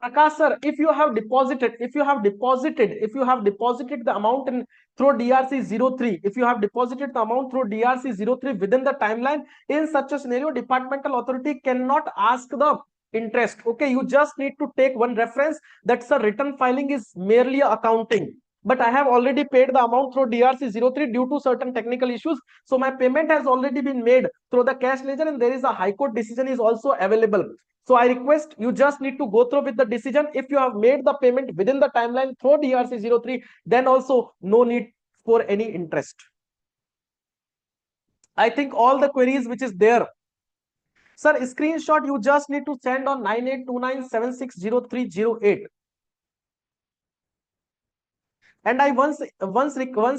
Prakash sir, if you have deposited the amount in through DRC 03, if you have deposited the amount through DRC 03 within the timeline, in such a scenario, departmental authority cannot ask the interest. Okay, you just need to take one reference, that's a return filing is merely accounting. But I have already paid the amount through DRC 03 due to certain technical issues. So my payment has already been made through the cash ledger, and there is a High Court decision is also available. So I request you just need to go through with the decision. If you have made the payment within the timeline through DRC 03, then also no need for any interest. I think all the queries which is there. Sir, screenshot you just need to send on 9829760308. And I once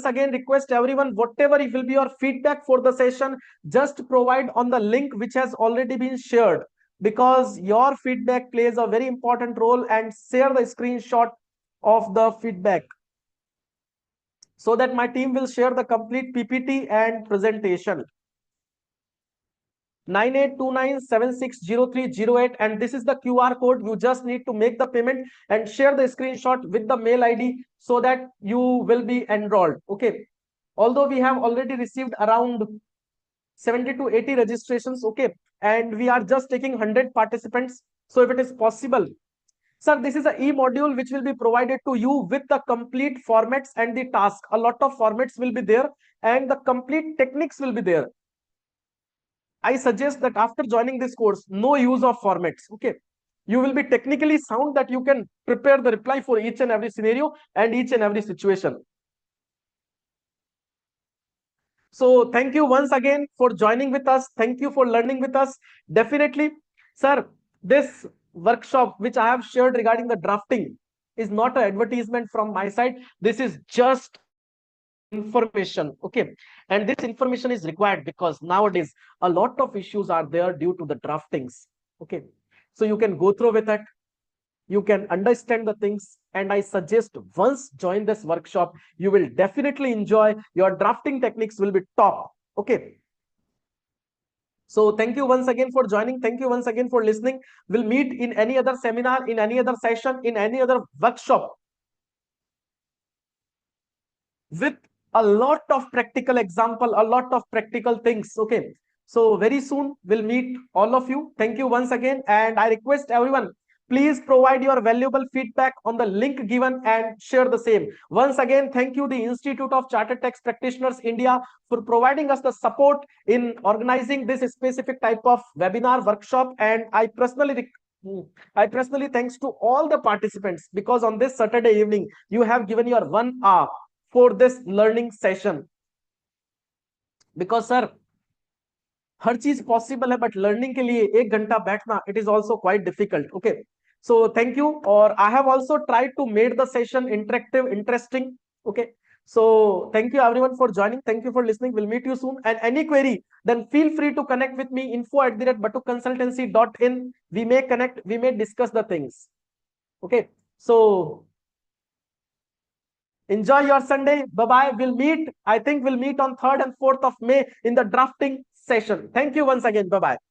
again request everyone, whatever it will be your feedback for the session, just provide on the link which has already been shared, because your feedback plays a very important role. And share the screenshot of the feedback so that my team will share the complete PPT and presentation. 9829760308, and this is the QR code. You just need to make the payment and share the screenshot with the mail ID so that you will be enrolled. Okay, although we have already received around 70 to 80 registrations, okay, and we are just taking 100 participants. So if it is possible, sir, this is a e-module which will be provided to you with the complete formats and the task. A lot of formats will be there and the complete techniques will be there. I suggest that after joining this course, no use of formats. Okay, you will be technically sound that you can prepare the reply for each and every scenario and each and every situation. So thank you once again for joining with us. Thank you for learning with us. Definitely, sir, this workshop which I have shared regarding the drafting is not an advertisement from my side. This is just information. Okay, and this information is required because nowadays a lot of issues are there due to the draftings. Okay, so you can go through with it, you can understand the things, and I suggest once join this workshop, you will definitely enjoy. Your drafting techniques will be top. Okay, so thank you once again for joining. Thank you once again for listening. We'll meet in any other seminar, in any other session, in any other workshop with a lot of practical example, a lot of practical things. Okay, so very soon we'll meet all of you. Thank you once again, and I request everyone, please provide your valuable feedback on the link given and share the same. Once again, thank you the Institute of Chartered Tax Practitioners India for providing us the support in organizing this specific type of webinar workshop. And I personally thanks to all the participants, because on this Saturday evening you have given your 1 hour for this learning session. Because sir, हर चीज possible है, but learning के लिए 1 घंटा बैठना, it is also quite difficult. Okay, so thank you. Or I have also tried to make the session interactive, interesting. Okay, so thank you everyone for joining. Thank you for listening. We'll meet you soon. And any query, then feel free to connect with me, info@batuconsultancy.in. We may connect, we may discuss the things. Okay, so Enjoy your Sunday. Bye bye. We'll meet. I think we'll meet on 3rd and 4th of May in the drafting session. Thank you once again. Bye bye.